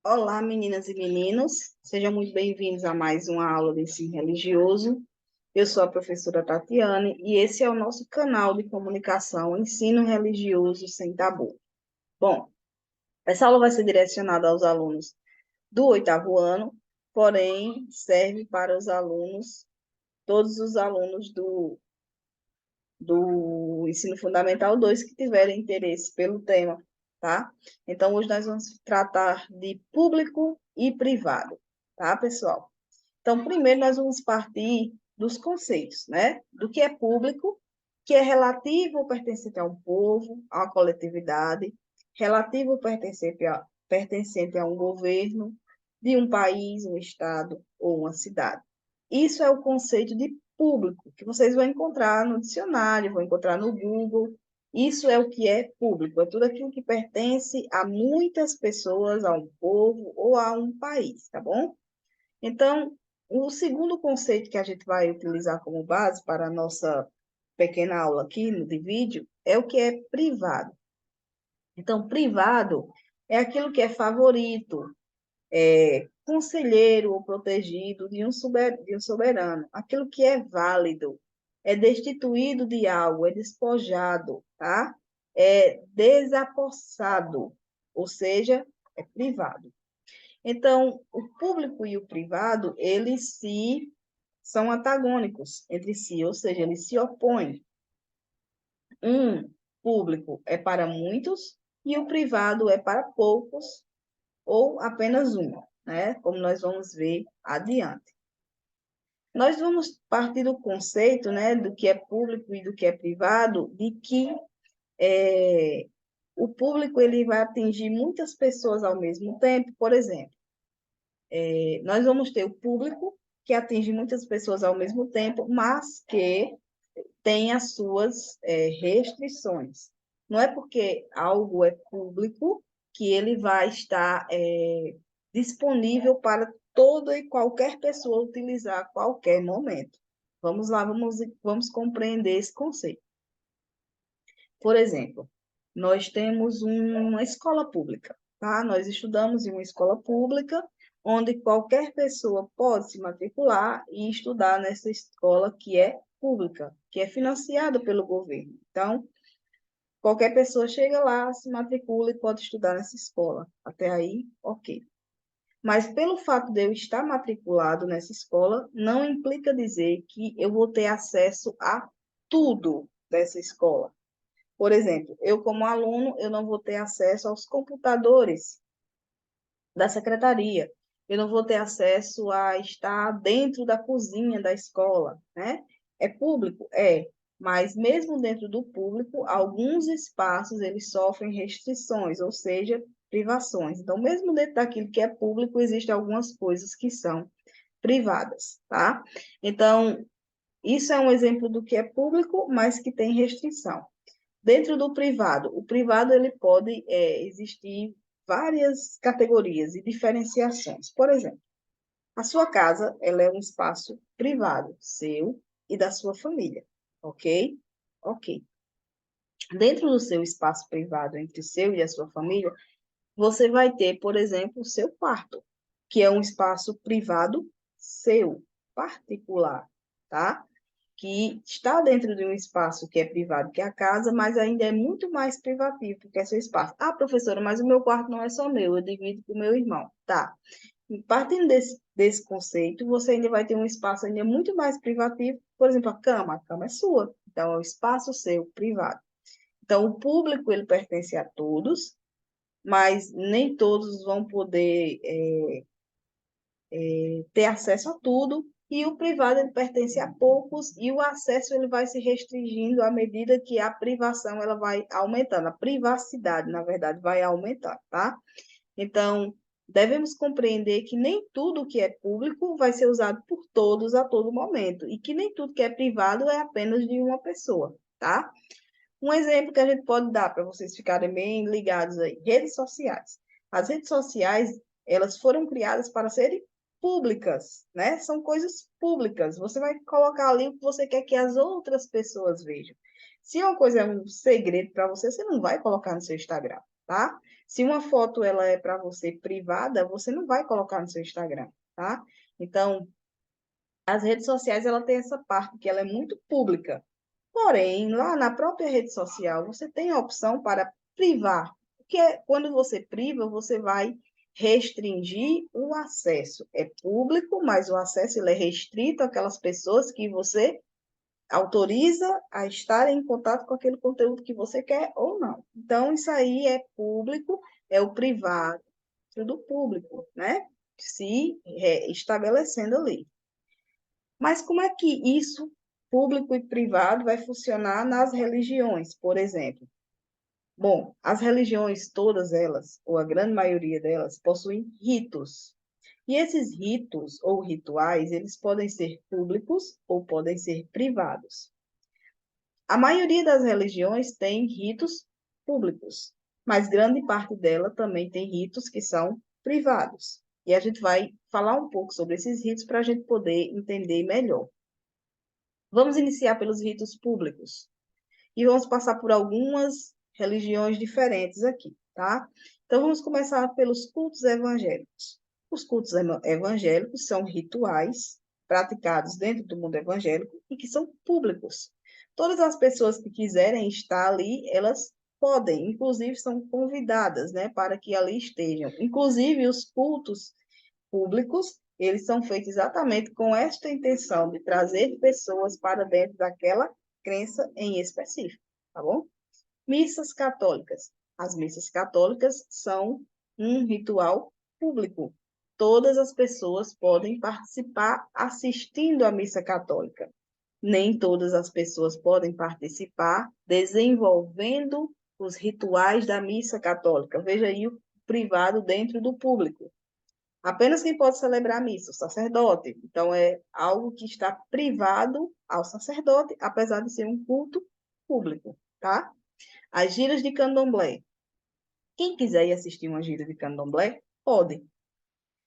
Olá, meninas e meninos, sejam muito bem-vindos a mais uma aula de ensino religioso. Eu sou a professora Tatiane e esse é o nosso canal de comunicação Ensino Religioso Sem Tabu. Bom, essa aula vai ser direcionada aos alunos do oitavo ano, porém serve para os alunos, todos os alunos do Ensino Fundamental 2 que tiverem interesse pelo tema, tá? Então, hoje nós vamos tratar de público e privado, tá, pessoal? Então, primeiro nós vamos partir dos conceitos, né? Do que é público, que é relativo ou pertencente a um povo, a uma coletividade, relativo ou pertencente a um governo, de um país, um estado ou uma cidade. Isso é o conceito de público, que vocês vão encontrar no dicionário, vão encontrar no Google. Isso é o que é público, é tudo aquilo que pertence a muitas pessoas, a um povo ou a um país, tá bom? Então, o segundo conceito que a gente vai utilizar como base para a nossa pequena aula aqui no de vídeo é o que é privado. Então, privado é aquilo que é favorito, conselheiro ou protegido de um soberano, aquilo que é válido, é destituído de algo, é despojado, tá? É desapossado, ou seja, é privado. Então, o público e o privado, eles se são antagônicos entre si, ou seja, eles se opõem. Um público é para muitos e o privado é para poucos ou apenas um, né? Como nós vamos ver adiante. Nós vamos partir do conceito, né, do que é público e do que é privado, de que é, o público ele vai atingir muitas pessoas ao mesmo tempo. Por exemplo, nós vamos ter o público que atinge muitas pessoas ao mesmo tempo, mas que tem as suas restrições. Não é porque algo é público que ele vai estar disponível para toda e qualquer pessoa utilizar a qualquer momento. Vamos lá, vamos compreender esse conceito. Por exemplo, nós temos uma escola pública, tá? Nós estudamos em uma escola pública, onde qualquer pessoa pode se matricular e estudar nessa escola que é pública, que é financiada pelo governo. Então, qualquer pessoa chega lá, se matricula e pode estudar nessa escola. Até aí, ok. Mas pelo fato de eu estar matriculado nessa escola, não implica dizer que eu vou ter acesso a tudo dessa escola. Por exemplo, eu como aluno, eu não vou ter acesso aos computadores da secretaria, eu não vou ter acesso a estar dentro da cozinha da escola, né? É público? É, mas mesmo dentro do público, alguns espaços eles sofrem restrições, ou seja, privações. Então, mesmo dentro daquilo que é público, existem algumas coisas que são privadas, tá? Então, isso é um exemplo do que é público, mas que tem restrição. Dentro do privado, o privado ele pode existir várias categorias e diferenciações. Por exemplo, a sua casa ela é um espaço privado, seu e da sua família, ok? Ok. Dentro do seu espaço privado, entre o seu e a sua família, você vai ter, por exemplo, o seu quarto, que é um espaço privado seu, particular, tá? Que está dentro de um espaço que é privado, que é a casa, mas ainda é muito mais privativo, porque é seu espaço. Ah, professora, mas o meu quarto não é só meu, eu divido com o meu irmão. Tá. E partindo desse conceito, você ainda vai ter um espaço ainda muito mais privativo, por exemplo, a cama é sua, então é o espaço seu, privado. Então, o público, ele pertence a todos, mas nem todos vão poder ter acesso a tudo, e o privado ele pertence a poucos, e o acesso ele vai se restringindo à medida que a privação ela vai aumentando, a privacidade, na verdade, vai aumentando, tá? Então, devemos compreender que nem tudo que é público vai ser usado por todos a todo momento, e que nem tudo que é privado é apenas de uma pessoa, tá? Um exemplo que a gente pode dar para vocês ficarem bem ligados aí, redes sociais. As redes sociais, elas foram criadas para serem públicas, né? São coisas públicas. Você vai colocar ali o que você quer que as outras pessoas vejam. Se uma coisa é um segredo para você, você não vai colocar no seu Instagram, tá? Se uma foto ela é para você privada, você não vai colocar no seu Instagram, tá? Então, as redes sociais ela tem essa parte que ela é muito pública. Porém, lá na própria rede social, você tem a opção para privar. Porque quando você priva, você vai restringir o acesso. É público, mas o acesso ele é restrito àquelas pessoas que você autoriza a estar em contato com aquele conteúdo que você quer ou não. Então, isso aí é público, é o privado do público, né? Se estabelecendo ali. Mas como é que isso, público e privado, vai funcionar nas religiões, por exemplo? Bom, as religiões, todas elas, ou a grande maioria delas, possuem ritos. E esses ritos ou rituais, eles podem ser públicos ou podem ser privados. A maioria das religiões tem ritos públicos, mas grande parte dela também tem ritos que são privados. E a gente vai falar um pouco sobre esses ritos para a gente poder entender melhor. Vamos iniciar pelos ritos públicos e vamos passar por algumas religiões diferentes aqui, tá? Então, vamos começar pelos cultos evangélicos. Os cultos evangélicos são rituais praticados dentro do mundo evangélico e que são públicos. Todas as pessoas que quiserem estar ali, elas podem, inclusive são convidadas, né, para que ali estejam. Inclusive, os cultos públicos, eles são feitos exatamente com esta intenção de trazer pessoas para dentro daquela crença em específico, tá bom? Missas católicas. As missas católicas são um ritual público. Todas as pessoas podem participar assistindo à missa católica. Nem todas as pessoas podem participar desenvolvendo os rituais da missa católica. Veja aí o privado dentro do público. Apenas quem pode celebrar a missa, o sacerdote. Então, é algo que está privado ao sacerdote, apesar de ser um culto público, tá? As giras de candomblé. Quem quiser ir assistir uma gira de candomblé, pode.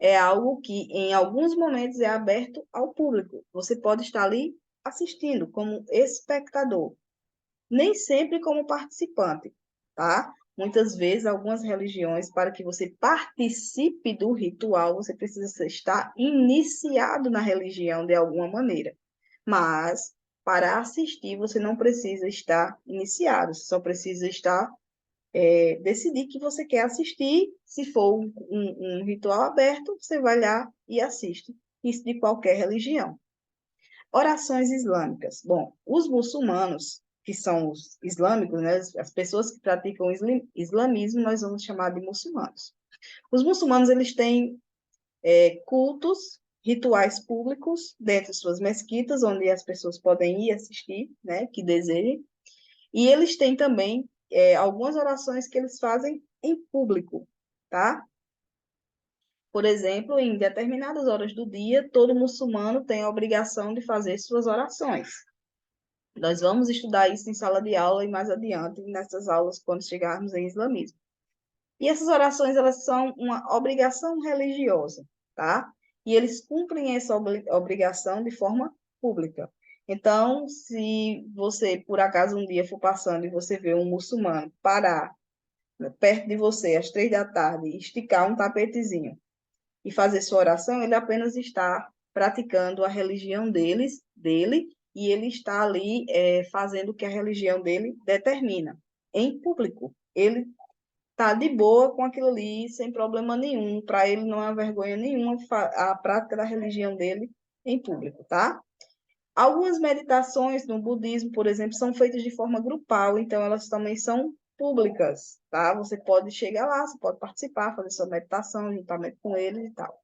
É algo que, em alguns momentos, é aberto ao público. Você pode estar ali assistindo como espectador, nem sempre como participante, tá? Muitas vezes, algumas religiões, para que você participe do ritual, você precisa estar iniciado na religião de alguma maneira. Mas, para assistir, você não precisa estar iniciado, você só precisa estar, decidir que você quer assistir. Se for um ritual aberto, você vai lá e assiste. Isso de qualquer religião. Orações islâmicas. Bom, os muçulmanos, que são os islâmicos, né, as pessoas que praticam o islamismo, nós vamos chamar de muçulmanos. Os muçulmanos, eles têm cultos, rituais públicos dentro de suas mesquitas, onde as pessoas podem ir assistir, né, que desejem. E eles têm também algumas orações que eles fazem em público, tá? Por exemplo, em determinadas horas do dia, todo muçulmano tem a obrigação de fazer suas orações. Nós vamos estudar isso em sala de aula e mais adiante nessas aulas quando chegarmos em islamismo. E essas orações, elas são uma obrigação religiosa, tá? E eles cumprem essa obrigação de forma pública. Então, se você, por acaso, um dia for passando e você vê um muçulmano parar, né, perto de você, às 3 da tarde, esticar um tapetezinho e fazer sua oração, ele apenas está praticando a religião dele, e ele está ali fazendo o que a religião dele determina, em público. Ele está de boa com aquilo ali, sem problema nenhum, para ele não há vergonha nenhuma a prática da religião dele em público, tá? Algumas meditações no budismo, por exemplo, são feitas de forma grupal, então elas também são públicas, tá? Você pode chegar lá, você pode participar, fazer sua meditação juntamente com eles e tal.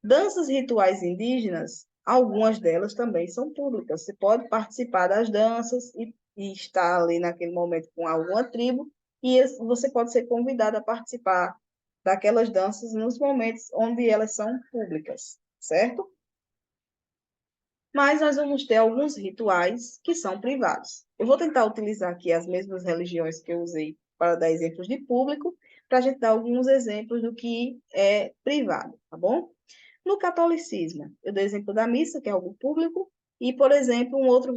Danças rituais indígenas, algumas delas também são públicas. Você pode participar das danças e estar ali naquele momento com alguma tribo, e você pode ser convidado a participar daquelas danças nos momentos onde elas são públicas, certo? Mas nós vamos ter alguns rituais que são privados. Eu vou tentar utilizar aqui as mesmas religiões que eu usei para dar exemplos de público, para a gente dar alguns exemplos do que é privado, tá bom? No catolicismo, eu dei exemplo da missa, que é algo público, e, por exemplo, um outro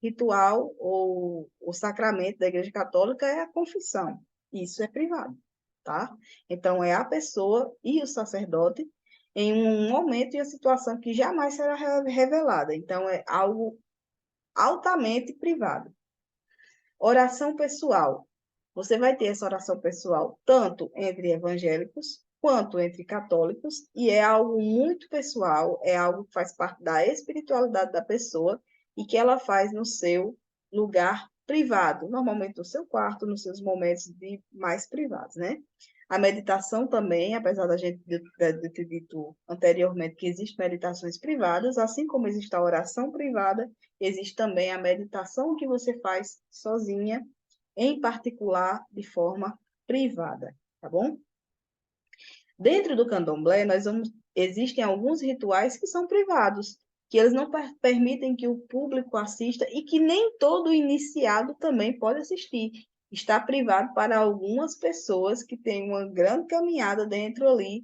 ritual ou o sacramento da Igreja Católica é a confissão. isso é privado, tá? Então, é a pessoa e o sacerdote em um momento e uma situação que jamais será revelada. Então, é algo altamente privado. Oração pessoal. Você vai ter essa oração pessoal tanto entre evangélicos quanto entre católicos, e é algo muito pessoal, é algo que faz parte da espiritualidade da pessoa e que ela faz no seu lugar privado, normalmente no seu quarto, nos seus momentos mais privados, né? A meditação também, apesar da gente de ter dito anteriormente que existem meditações privadas, assim como existe a oração privada, existe também a meditação que você faz sozinha, em particular, de forma privada, tá bom? Dentro do candomblé, existem alguns rituais que são privados, que eles não permitem que o público assista e que nem todo iniciado também pode assistir. Está privado para algumas pessoas que têm uma grande caminhada dentro ali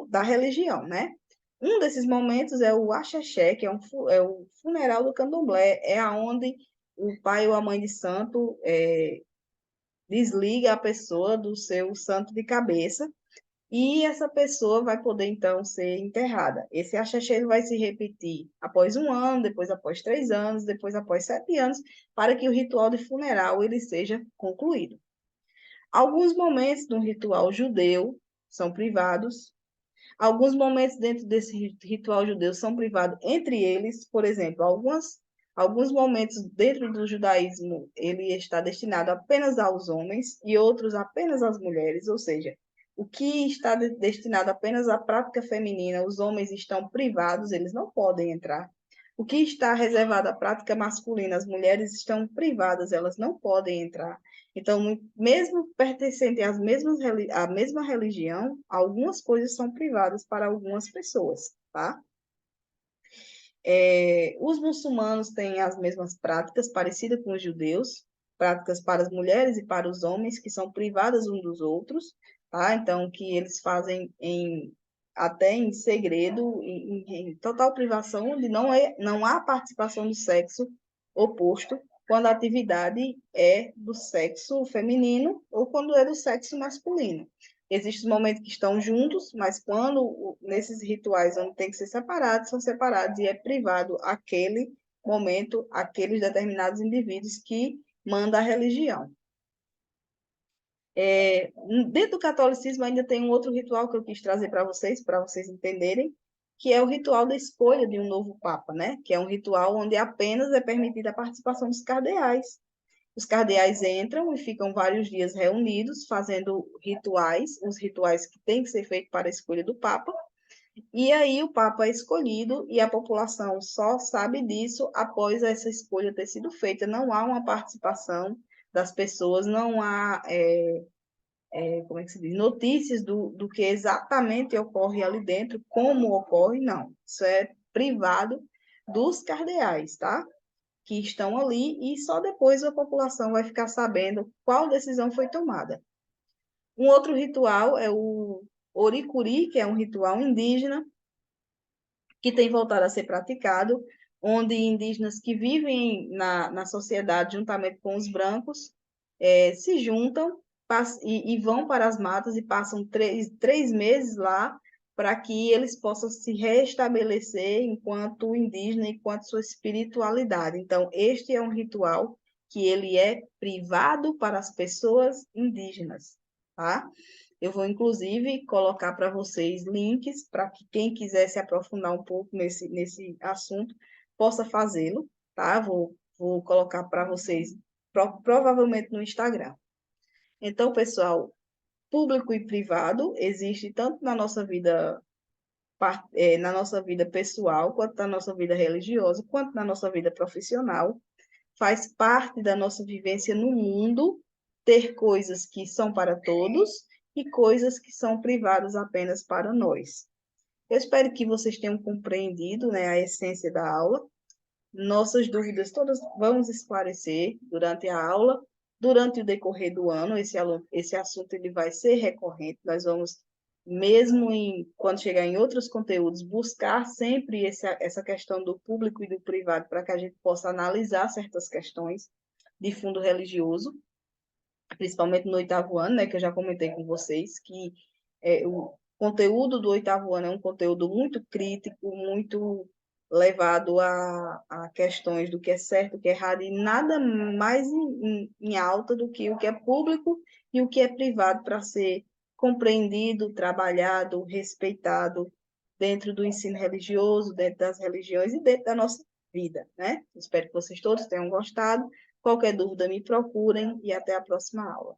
da religião, né? Um desses momentos é o axaxé, que é o funeral do candomblé, é aonde o pai ou a mãe de santo desliga a pessoa do seu santo de cabeça e essa pessoa vai poder, então, ser enterrada. Esse axaxé ele vai se repetir após 1 ano, depois após 3 anos, depois após 7 anos, para que o ritual de funeral ele seja concluído. Alguns momentos do ritual judeu são privados, alguns momentos dentro desse ritual judeu são privados entre eles, por exemplo, alguns momentos dentro do judaísmo ele está destinado apenas aos homens e outros apenas às mulheres, ou seja, o que está destinado apenas à prática feminina, os homens estão privados, eles não podem entrar. O que está reservado à prática masculina, as mulheres estão privadas, elas não podem entrar. Então, mesmo pertencente à mesma religião, algumas coisas são privadas para algumas pessoas, tá? Os muçulmanos têm as mesmas práticas, parecidas com os judeus, práticas para as mulheres e para os homens, que são privadas uns dos outros, tá? Então, que eles fazem até em segredo, em total privação, onde não há participação do sexo oposto, quando a atividade é do sexo feminino ou quando é do sexo masculino. Existem momentos que estão juntos, mas quando nesses rituais onde tem que ser separados, são separados e é privado aquele momento, aqueles determinados indivíduos que manda a religião. Dentro do catolicismo ainda tem um outro ritual que eu quis trazer para vocês entenderem, que é o ritual da escolha de um novo papa, né? Que é um ritual onde apenas é permitida a participação dos cardeais. Os cardeais entram e ficam vários dias reunidos, fazendo rituais, os rituais que têm que ser feitos para a escolha do Papa, e aí o Papa é escolhido e a população só sabe disso após essa escolha ter sido feita. Não há uma participação das pessoas, não há, como é que se diz, notícias do que exatamente ocorre ali dentro, como ocorre, não. Isso é privado dos cardeais, tá? Que estão ali e só depois a população vai ficar sabendo qual decisão foi tomada. Um outro ritual é o Oricuri, que é um ritual indígena que tem voltado a ser praticado, onde indígenas que vivem na sociedade juntamente com os brancos se juntam e vão para as matas e passam 3 meses lá para que eles possam se restabelecer enquanto indígena, enquanto sua espiritualidade. Então, este é um ritual que ele é privado para as pessoas indígenas, tá? Eu vou, inclusive, colocar para vocês links para que quem quiser se aprofundar um pouco nesse assunto possa fazê-lo, tá? Vou colocar para vocês, provavelmente no Instagram. Então, pessoal, público e privado existe tanto na nossa vida pessoal, quanto na nossa vida religiosa, quanto na nossa vida profissional. Faz parte da nossa vivência no mundo ter coisas que são para todos e coisas que são privadas apenas para nós. Eu espero que vocês tenham compreendido, né, a essência da aula. Nossas dúvidas todas vamos esclarecer durante a aula, durante o decorrer do ano. Esse assunto ele vai ser recorrente. Nós vamos, mesmo quando chegar em outros conteúdos, buscar sempre essa questão do público e do privado para que a gente possa analisar certas questões de fundo religioso. principalmente no oitavo ano, né, que eu já comentei com vocês, que o conteúdo do oitavo ano é um conteúdo muito crítico, muito levado a questões do que é certo, o que é errado, e nada mais em alta do que o que é público e o que é privado para ser compreendido, trabalhado, respeitado dentro do ensino religioso, dentro das religiões e dentro da nossa vida, né? Espero que vocês todos tenham gostado. Qualquer dúvida, me procurem e até a próxima aula.